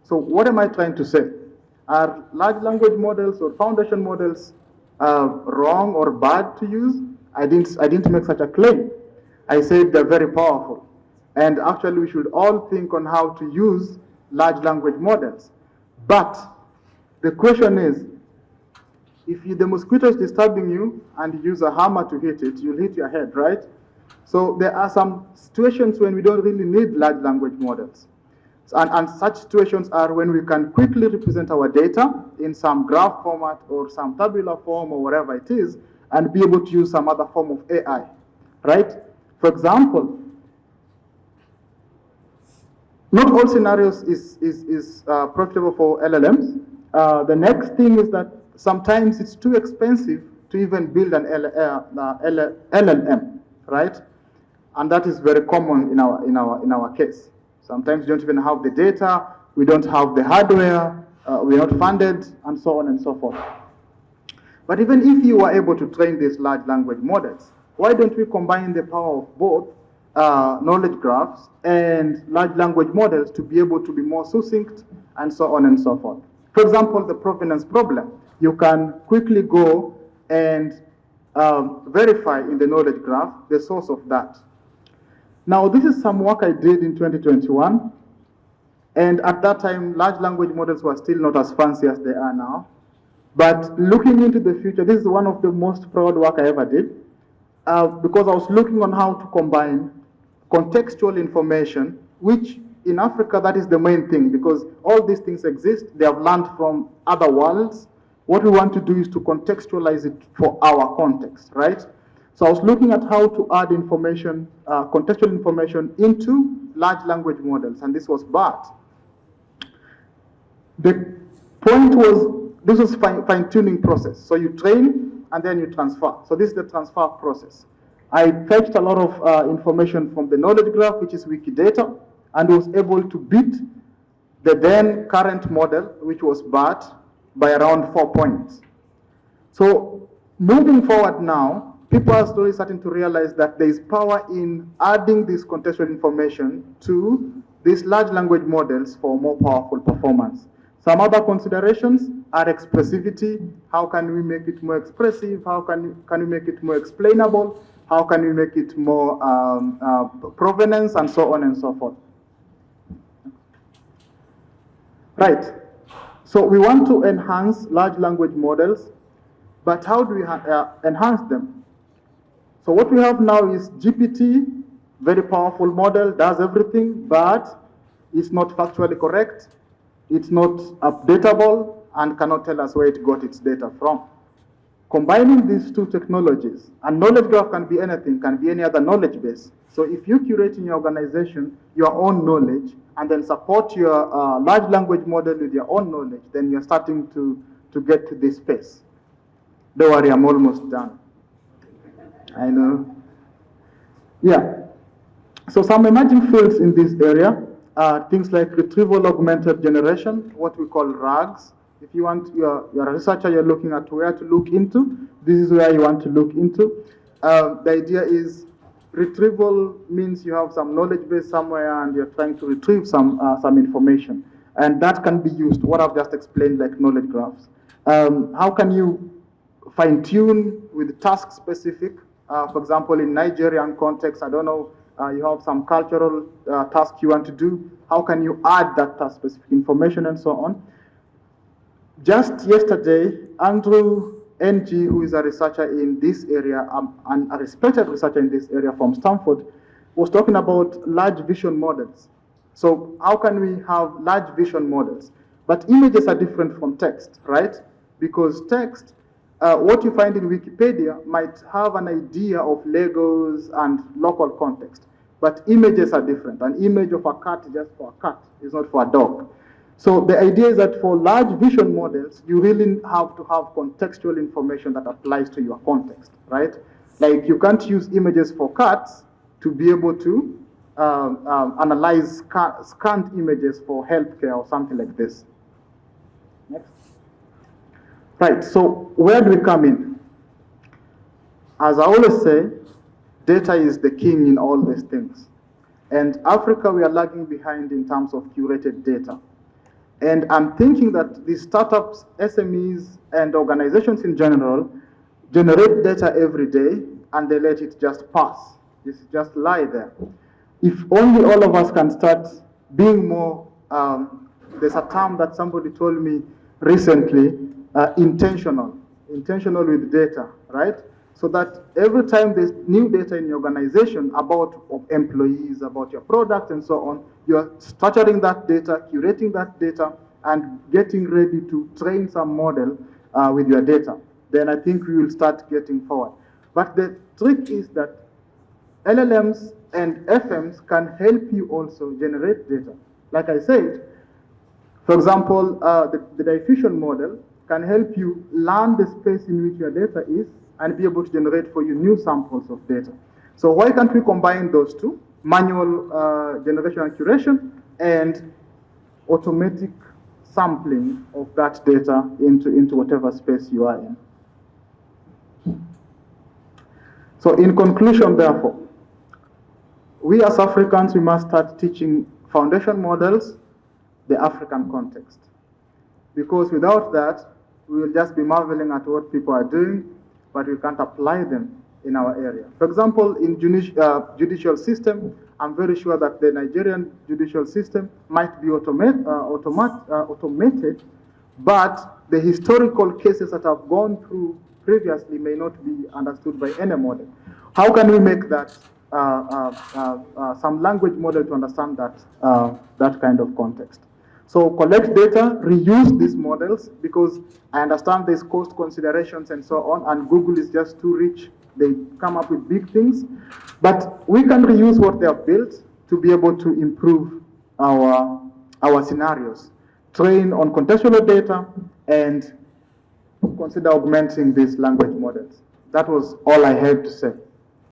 So what am I trying to say? Are large language models or foundation models wrong or bad to use? I didn't make such a claim. I said they're very powerful. And actually, we should all think on how to use large language models. But the question is, if the mosquito is disturbing you and you use a hammer to hit it, you'll hit your head, right? So there are some situations when we don't really need large language models. And such situations are when we can quickly represent our data in some graph format or some tabular form or whatever it is, and be able to use some other form of AI, right? For example, not all scenarios is profitable for LLMs. The next thing is that sometimes it's too expensive to even build an LLM, right? And that is very common in our case. Sometimes we don't even have the data, we don't have the hardware, we're not funded, and so on and so forth. But even if you were able to train these large language models, why don't we combine the power of both knowledge graphs and large language models to be able to be more succinct and so on and so forth? For example, the provenance problem. You can quickly go and verify in the knowledge graph the source of that. Now, this is some work I did in 2021, and at that time, large language models were still not as fancy as they are now. But looking into the future, this is one of the most proud work I ever did, because I was looking on how to combine contextual information, which in Africa, that is the main thing, because all these things exist, they have learned from other worlds. What we want to do is to contextualize it for our context, right? So I was looking at how to add information, contextual information into large language models, and this was BART. The point was, this was fine-tuning process. So you train and then you transfer. So this is the transfer process. I fetched a lot of information from the knowledge graph, which is Wikidata, and was able to beat the then current model, which was BART, by around 4 points. So moving forward now, people are slowly starting to realize that there is power in adding this contextual information to these large language models for more powerful performance. Some other considerations are expressivity. How can we make it more expressive? How can we make it more explainable? How can we make it more provenance, and so on and so forth. Right. So we want to enhance large language models, but how do we enhance them? So what we have now is GPT, very powerful model, does everything, but it's not factually correct, it's not updatable, and cannot tell us where it got its data from. Combining these two technologies, and knowledge graph can be anything, can be any other knowledge base. So if you curate in your organization your own knowledge, and then support your large language model with your own knowledge, then you're starting to get to this space. Don't worry, I'm almost done. I know. Yeah. So some emerging fields in this area are things like retrieval augmented generation, what we call RAGs. If you want, you're a researcher, you're looking at where to look into, this is where you want to look into. The idea is retrieval means you have some knowledge base somewhere and you're trying to retrieve some information. And that can be used, what I've just explained, like knowledge graphs. How can you fine tune with task specific? For example, in Nigerian context, I don't know, you have some cultural task you want to do. How can you add that task specific information and so on? Just yesterday, Andrew NG, who is a researcher in this area, and a respected researcher in this area from Stanford, was talking about large vision models. So how can we have large vision models? But images are different from text, right? Because text, what you find in Wikipedia might have an idea of Legos and local context, but images are different. An image of a cat is just for a cat, it's not for a dog. So the idea is that for large vision models, you really have to have contextual information that applies to your context, right? Like you can't use images for cats to be able to analyze scanned images for healthcare or something like this. Next. Right, so where do we come in? As I always say, data is the king in all these things. And Africa, we are lagging behind in terms of curated data. And I'm thinking that the startups, SMEs, and organizations in general generate data every day and they let it just pass. It's just lie there. If only all of us can start being more, there's a term that somebody told me recently, intentional with data, right? So that every time there's new data in your organization about employees, about your product and so on, you're structuring that data, curating that data, and getting ready to train some model with your data. Then I think we will start getting forward. But the trick is that LLMs and FMs can help you also generate data. Like I said, for example, the diffusion model can help you learn the space in which your data is and be able to generate for you new samples of data. So why can't we combine those two, manual generation and curation and automatic sampling of that data into whatever space you are in? So in conclusion, therefore, we as Africans, we must start teaching foundation models the African context. Because without that, we will just be marveling at what people are doing, but we can't apply them in our area. For example, in judicial system, I'm very sure that the Nigerian judicial system might be automated, but the historical cases that have gone through previously may not be understood by any model. How can we make that some language model to understand that kind of context? So collect data, reuse these models, because I understand there's cost considerations and so on, and Google is just too rich. They come up with big things. But we can reuse what they have built to be able to improve our scenarios. Train on contextual data and consider augmenting these language models. That was all I had to say.